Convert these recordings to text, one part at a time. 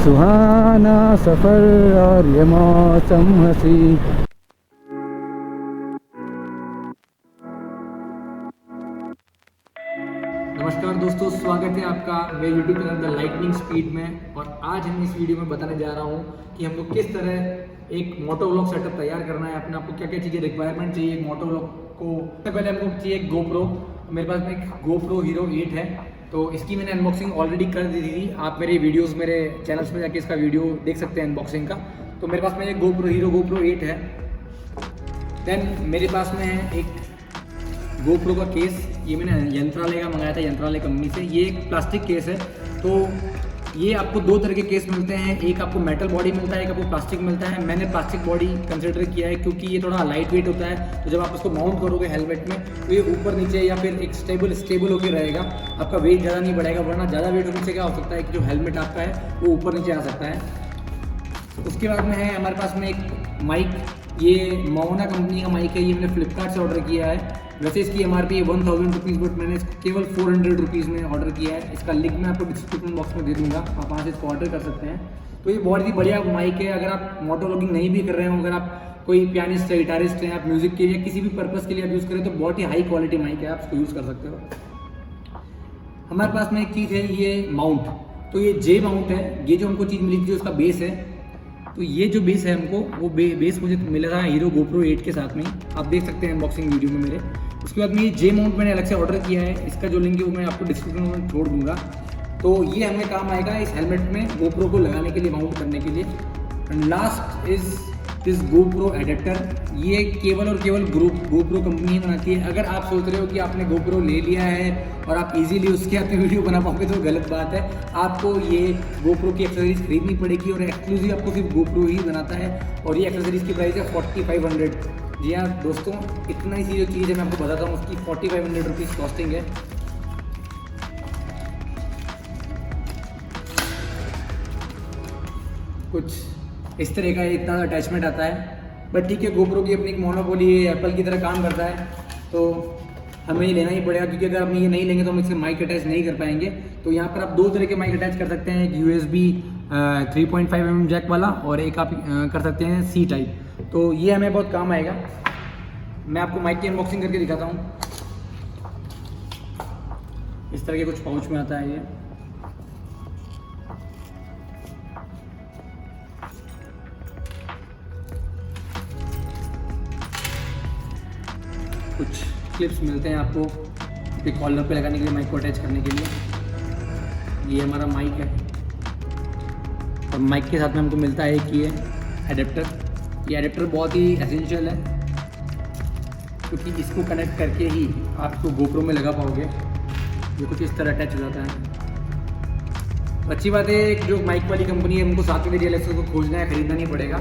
सुहाना सफ़र और ये मौसम हंसी। नमस्कार दोस्तों, स्वागत है आपका मेरे YouTube channel the lightning speed में। और आज हम इस वीडियो में बताने जा रहा हूँ कि हमको किस तरह एक मोटो व्लॉग सेटअप तैयार करना है। अपने आपको क्या क्या चीज़ें रिक्वायरमेंट चाहिए एक मोटो व्लॉग को। सबसे पहले हमको चाहिए एक गोप्रो। मेरे पास में एक गोप्रो हीरो 8 है, तो इसकी मैंने अनबॉक्सिंग ऑलरेडी कर दी थी। आप मेरे वीडियोज़ मेरे चैनल्स में जाके इसका वीडियो देख सकते हैं अनबॉक्सिंग का। तो मेरे पास में एक गोप्रो 8 है। देन मेरे पास में है एक गोप्रो का केस। ये मैंने यंत्रालय का मंगाया था, यंत्रालय कंपनी से। ये एक प्लास्टिक केस है। तो ये आपको दो तरह के केस मिलते हैं, एक आपको मेटल बॉडी मिलता है, एक आपको प्लास्टिक मिलता है। मैंने प्लास्टिक बॉडी कंसिडर किया है क्योंकि ये थोड़ा लाइट वेट होता है। तो जब आप उसको माउंट करोगे हेलमेट में तो ये ऊपर नीचे या फिर एक स्टेबल होकर रहेगा, आपका वेट ज़्यादा नहीं बढ़ेगा। वरना ज़्यादा वेट होने से क्या हो सकता है कि जो हेलमेट आपका है वो ऊपर नीचे आ सकता है। उसके बाद में है हमारे पास में एक माइक। ये मोना कंपनी का माइक है। ये मैंने फ्लिपकार्ट से ऑर्डर किया है। वैसे इसकी MRP 1000 रुपीज़, बट मैंने इसको केवल 400 रुपीज़ में ऑर्डर किया है। इसका लिंक मैं आपको डिस्क्रिप्शन बॉक्स में दे दूंगा, आप वहाँ से इसको ऑर्डर कर सकते हैं। तो ये बहुत ही बढ़िया माइक है। अगर आप मोटो व्लॉगिंग नहीं भी कर रहे हो, अगर आप कोई पियानिस्ट है, गिटारिस्ट हैं, आप म्यूज़िक के लिए किसी भी पर्पज़ के लिए आप यूज़ करें तो बहुत ही हाई क्वालिटी माइक है, आप इसको यूज़ कर सकते हो। हमारे पास में एक चीज़ है, ये माउंट। तो ये जे माउंट है। ये जो हमको चीज़ मिली थी उसका बेस है। तो ये जो बेस है हमको, वो बेस मुझे मिला था हीरो गोप्रो 8 के साथ में। आप देख सकते हैं अनबॉक्सिंग वीडियो में मेरे। उसके बाद में ये जे माउंट मैंने अलग से ऑर्डर किया है। इसका जो लिंक है वो मैं आपको डिस्क्रिप्शन में छोड़ दूंगा। तो ये हमें काम आएगा इस हेलमेट में गोप्रो को लगाने के लिए, माउंट करने के लिए। And last is this GoPro adapter. ये केवल और केवल गोप्रो कंपनी ही बनाती है। अगर आप सोच रहे हो कि आपने गोप्रो ले लिया है और आप इजीली उसके अपनी वीडियो बना पाओगे तो गलत बात है। आपको ये गोप्रो की एक्सेसरीज खरीदनी पड़ेगी और एक्सक्लूसिव आपको सिर्फ गोप्रो ही बनाता है। और ये एक्सेसरीज की प्राइस है 4500। जी हाँ दोस्तों, इतना ही सी जो चीज़ है मैं आपको बताता हूँ, उसकी 4500 रुपीज़ कॉस्टिंग है। कुछ इस तरह का इतना अटैचमेंट आता है। बट ठीक है, गोप्रो की अपनी एक मोनोपोली है, एप्पल की तरह काम करता है, तो हमें ये लेना ही पड़ेगा। क्योंकि अगर हम ये नहीं लेंगे तो हम इससे माइक अटैच नहीं कर पाएंगे। तो यहाँ पर आप दो तरह के माइक अटैच कर सकते हैं, एक USB 3.5 mm जैक वाला और एक आप कर सकते हैं C टाइप। तो ये हमें बहुत काम आएगा। मैं आपको माइक की अनबॉक्सिंग करके दिखाता हूँ। इस तरह के कुछ पाउच में आता है ये। कुछ क्लिप्स मिलते हैं आपको एक कॉलर पे लगाने के लिए, माइक को अटैच करने के लिए। ये हमारा माइक है और माइक के साथ में हमको मिलता है कि ये एडेप्टर। ये एडेप्टर बहुत ही एसेंशियल है क्योंकि इसको कनेक्ट करके ही आप इसको गोप्रो में लगा पाओगे। ये कुछ इस तरह अटैच हो जाता है। अच्छी बात है, जो माइक वाली कंपनी है उनको साथ में DLX को खोजना है, खरीदना नहीं पड़ेगा।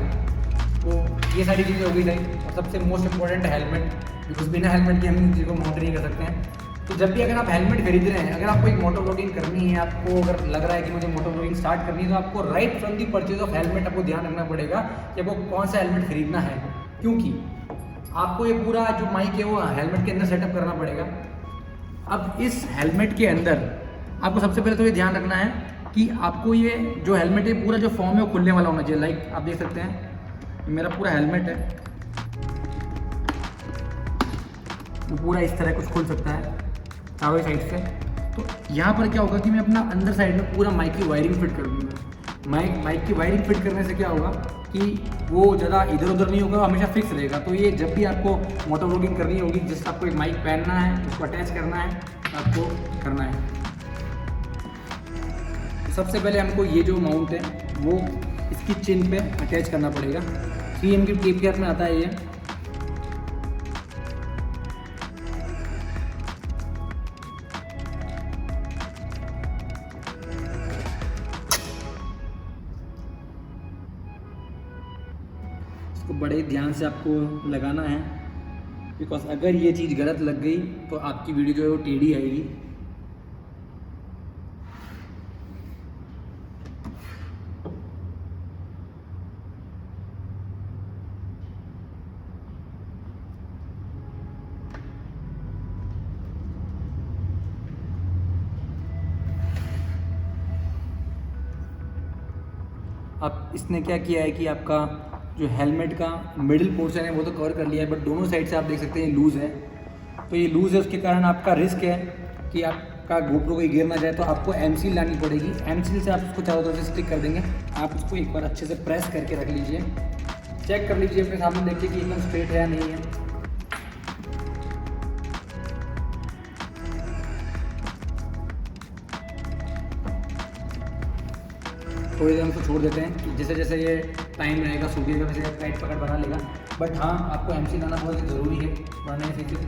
तो ये सारी चीज़ें हो गई नहीं। और सबसे मोस्ट इम्पॉर्टेंट है हेलमेट, बिकॉज बिना हेलमेट के हम इन चीज़ों को माउंट नहीं कर सकते हैं। तो जब भी अगर आप हेलमेट खरीद रहे हैं, अगर आपको एक मोटो व्लॉगिंग करनी है, आपको अगर लग रहा है कि मुझे मोटो व्लॉगिंग स्टार्ट करनी है, तो आपको right from the purchase of helmet आपको ध्यान रखना पड़ेगा कि आपको कौन सा हेलमेट खरीदना है। क्योंकि आपको ये पूरा जो माइक है वो हेलमेट के अंदर सेटअप करना पड़ेगा। अब इस हेलमेट के अंदर आपको सबसे पहले तो ये ध्यान रखना है कि आपको ये जो हेलमेट है पूरा जो फॉर्म है वो खुलने वाला होना चाहिए। लाइक आप देख सकते हैं मेरा पूरा हेलमेट है, वो पूरा इस तरह कुछ खुल सकता है चारों साइड से। तो यहाँ पर क्या होगा कि मैं अपना अंदर साइड में पूरा माइक की वायरिंग फिट कर दूँगा। माइक की वायरिंग फिट करने से क्या होगा कि वो ज़्यादा इधर उधर नहीं होगा, हमेशा फिक्स रहेगा। तो ये जब भी आपको मोटो व्लॉगिंग करनी होगी, जिससे आपको एक माइक पहनना है, उसको अटैच करना है, आपको करना है। सबसे पहले हमको ये जो माउंट है वो इसकी चिन पे अटैच करना पड़ेगा। 3M की टेप के हाथ में आता है ये। इसको बड़े ध्यान से आपको लगाना है, बिकॉज अगर ये चीज़ गलत लग गई तो आपकी वीडियो जो है वो टेढ़ी आएगी। अब इसने क्या किया है कि आपका जो हेलमेट का मिडिल पोर्शन है वो तो कवर कर लिया है, बट दोनों साइड से आप देख सकते हैं लूज़ है। तो ये लूज़ है, उसके कारण आपका रिस्क है कि आपका GoPro कोई गिर ना जाए। तो आपको एमसील लानी पड़ेगी। एमसील से आप उसको चारों तरफ से स्टिक कर देंगे। आप उसको एक बार अच्छे से प्रेस करके रख लीजिए, चेक कर लीजिए अपने सामने, देखिए कि एकदम स्ट्रेट है या नहीं है। थोड़ी देर हमको छोड़ देते हैं कि जैसे जैसे ये टाइम रहेगा सूखेगा वैसे टाइट पकड़ बना लेगा। बट हाँ, आपको एमसी लाना बहुत ही ज़रूरी है, वरना ये फिर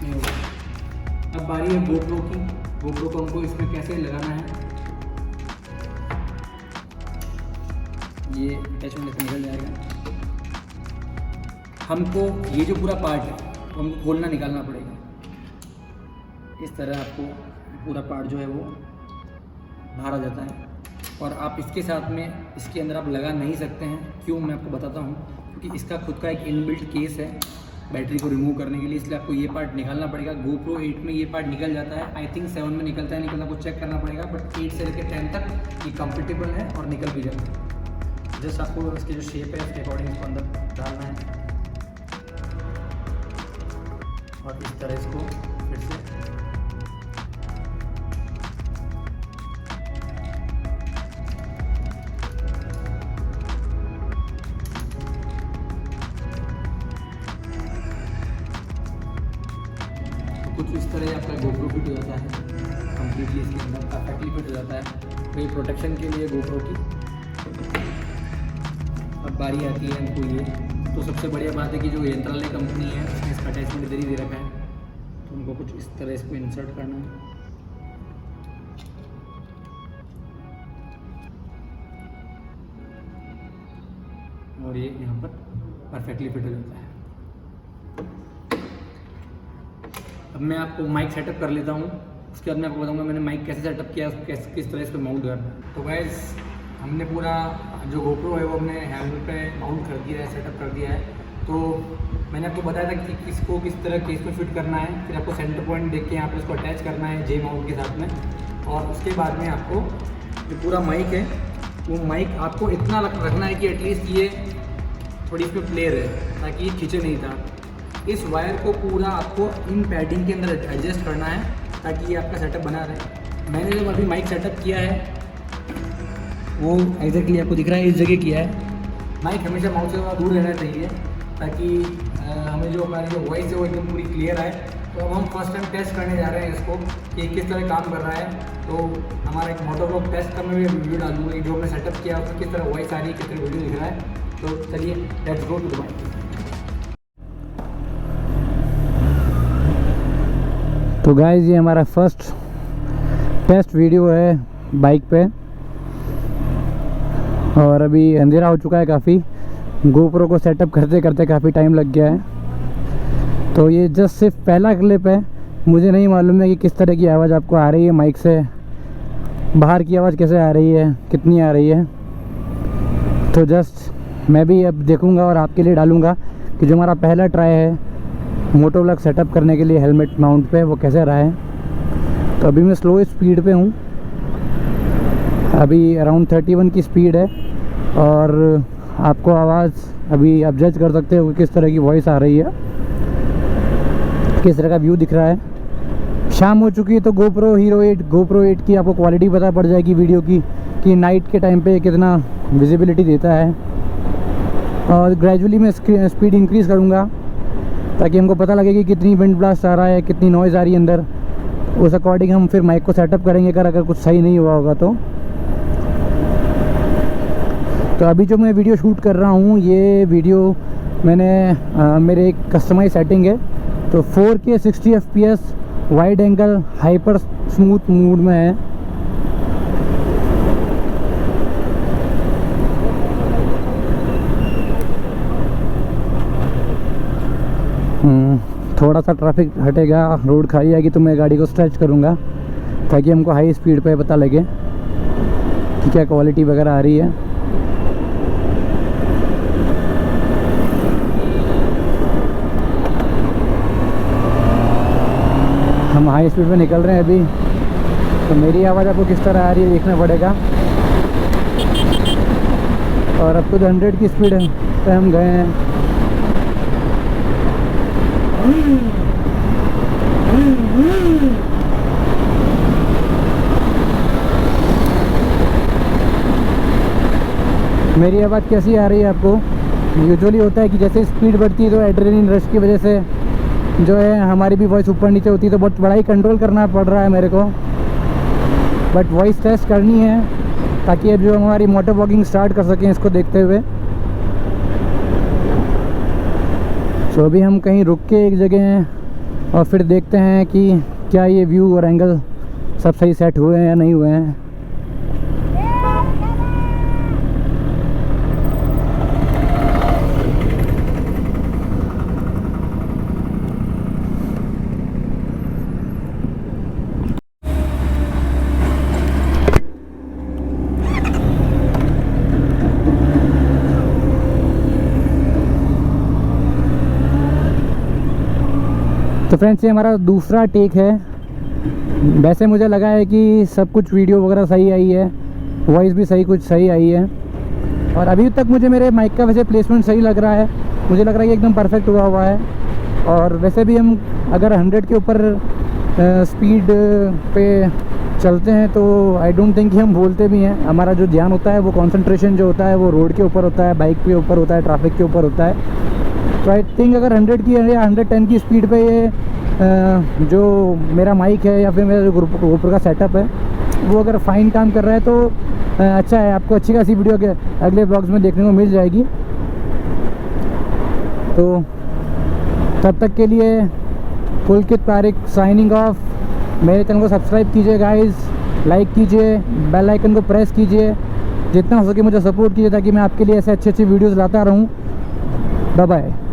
नहीं होगा। अब बारी है GoPro की। GoPro को हमको इसमें कैसे लगाना है, ये अटैचमेंट से निकल जाएगा। हमको ये जो पूरा पार्ट है तो हमको खोलना निकालना पड़ेगा। इस तरह आपको पूरा पार्ट जो है वो बाहर आ जाता है। और आप इसके साथ में इसके अंदर आप लगा नहीं सकते हैं। क्यों, मैं आपको बताता हूँ। क्योंकि इसका खुद का एक इनबिल्ट केस है बैटरी को रिमूव करने के लिए, इसलिए आपको ये पार्ट निकालना पड़ेगा। GoPro 8 में ये पार्ट निकल जाता है, आई थिंक 7 में निकलता है, निकलना कुछ चेक करना पड़ेगा। बट 8 से लेकर 10 तक ये कंफर्टेबल है और निकल भी जाता है। जस्ट आपको इसकी जो शेप है उसके अकॉर्डिंग इसको अंदर डालना है और इस तरह इसको फिर से कुछ इस तरह आपका GoPro फिट हो जाता है कम्प्लीटली, इसके अंदर परफेक्टली फिट हो जाता है। तो ये प्रोटेक्शन के लिए GoPro की। अब बारी आती है हमको ये, तो सबसे बढ़िया बात है कि जो यंत्रालय कंपनी है उसने इसका अटैचमेंट इधर ही दे रखा है। तो उनको कुछ इस तरह इसको इंसर्ट करना है और ये यहाँ पर परफेक्टली फिट हो जाता है। अब मैं आपको माइक सेटअप कर लेता हूँ, उसके बाद मैं आपको बताऊँगा मैंने माइक कैसे सेटअप किया, उसको किस तरह इसको माउंट करना है। तो गाइस, हमने पूरा जो GoPro है वो हमने हेलमेट पे माउंट कर दिया है, सेटअप कर दिया है। तो मैंने आपको बताया था कि किसको किस तरह केस में फिट करना है। फिर आपको सेंटर पॉइंट देख के यहाँ पर इसको अटैच करना है जे माउंट के साथ में। और उसके बाद में आपको जो पूरा माइक है वो माइक आपको इतना रखना है कि एटलीस्ट ये थोड़ी इसमें प्ले रहे, ताकि ये खींचे नहीं था। इस वायर को पूरा आपको इन पैडिंग के अंदर एडजस्ट करना है ताकि ये आपका सेटअप बना रहे। मैंने जो अभी माइक सेटअप किया है वो एग्जैक्टली आपको दिख रहा है, इस जगह किया है। माइक हमेशा माउथ से थोड़ा दूर रहना चाहिए ताकि हमें जो हमारी जो वॉइस है वो एकदम पूरी क्लियर आए। तो अब हम फर्स्ट टाइम टेस्ट करने जा रहे हैं इसको कि किस तरह काम कर रहा है। तो हमारा एक मोटोव्लॉग टेस्ट का मैं वीडियो डालूंगा जो हमने सेटअप किया उसमें किस तरह वॉइस आ रही है, किस तरह वीडियो दिख रहा है। तो चलिए let's go to the mic. तो गाइस, ये हमारा फर्स्ट टेस्ट वीडियो है बाइक पे और अभी अंधेरा हो चुका है काफ़ी। GoPro को सेटअप करते करते काफ़ी टाइम लग गया है। तो ये जस्ट सिर्फ पहला क्लिप है, मुझे नहीं मालूम है कि किस तरह की आवाज़ आपको आ रही है माइक से, बाहर की आवाज़ कैसे आ रही है, कितनी आ रही है। तो जस्ट मैं भी अब देखूंगा और आपके लिए डालूंगा कि जो हमारा पहला ट्राई है मोटोव्लॉग सेटअप करने के लिए हेलमेट माउंट पे वो कैसे रहा है। तो अभी मैं स्लो स्पीड पे हूँ, अभी अराउंड 31 की स्पीड है और आपको आवाज़ अभी आप जज कर सकते हो किस तरह की वॉइस आ रही है, किस तरह का व्यू दिख रहा है। शाम हो चुकी है तो GoPro 8 की आपको क्वालिटी पता पड़ जाएगी वीडियो की कि नाइट के टाइम पे कितना विजिबिलिटी देता है। और ग्रेजुअली मैं स्पीड इंक्रीज़ करूँगा ताकि हमको पता लगे कि कितनी विंड ब्लास्ट आ रहा है, कितनी नॉइज़ आ रही है अंदर। उस अकॉर्डिंग हम फिर माइक को सेटअप करेंगे अगर कुछ सही नहीं हुआ होगा तो। अभी जो मैं वीडियो शूट कर रहा हूँ ये वीडियो मैंने मेरे एक कस्टमाइज सेटिंग है, तो 4K 60 FPS wide angle hyper smooth mode में है। थोड़ा सा ट्रैफिक हटेगा, रोड खाली आएगी तो मैं गाड़ी को स्ट्रेच करूँगा ताकि हमको हाई स्पीड पे पता लगे कि क्या क्वालिटी वगैरह आ रही है। हम हाई स्पीड पे निकल रहे हैं अभी, तो मेरी आवाज़ आपको किस तरह आ रही है देखना पड़ेगा। और अब तो 100 की स्पीड पे हम गए हैं। मेरी आवाज़ कैसी आ रही है आपको? यूजुअली होता है कि जैसे स्पीड बढ़ती है तो एड्रेनलिन रश की वजह से जो है हमारी भी वॉइस ऊपर नीचे होती है, तो बहुत बड़ा ही कंट्रोल करना पड़ रहा है मेरे को। बट वॉइस टेस्ट करनी है ताकि अब जो हमारी मोटर व्लॉगिंग स्टार्ट कर सकें इसको देखते हुए। तो अभी हम कहीं रुक के एक जगह हैं और फिर देखते हैं कि क्या ये व्यू और एंगल सब सही सेट हुए हैं या नहीं हुए हैं। तो फ्रेंड्स ये हमारा दूसरा टेक है। वैसे मुझे लगा है कि सब कुछ वीडियो वगैरह सही आई है, वॉइस भी सही कुछ सही आई है, और अभी तक मुझे मेरे माइक का वैसे प्लेसमेंट सही लग रहा है। मुझे लग रहा है कि एकदम परफेक्ट हुआ है। और वैसे भी हम अगर 100 के ऊपर स्पीड पे चलते हैं तो आई डोंट थिंक कि हम बोलते भी हैं। हमारा जो ध्यान होता है वो कंसंट्रेशन जो होता है वो रोड के ऊपर होता है, बाइक के ऊपर होता है, ट्रैफिक के ऊपर होता है। तो आई थिंक अगर 100 की या 110 की स्पीड पे ये जो मेरा माइक है या फिर मेरा जो गोप्रो का सेटअप है वो अगर फाइन काम कर रहा है तो अच्छा है। आपको अच्छी खासी वीडियो के अगले ब्लॉग्स में देखने को मिल जाएगी। तो तब तक के लिए पुलकित पारिक साइनिंग ऑफ। मेरे चैनल को सब्सक्राइब कीजिए गाइस, लाइक कीजिए, बेल आइकन को प्रेस कीजिए, जितना हो सके मुझे सपोर्ट कीजिए ताकि मैं आपके लिए ऐसे अच्छे वीडियोज़ लाता रहूँ। Bye bye.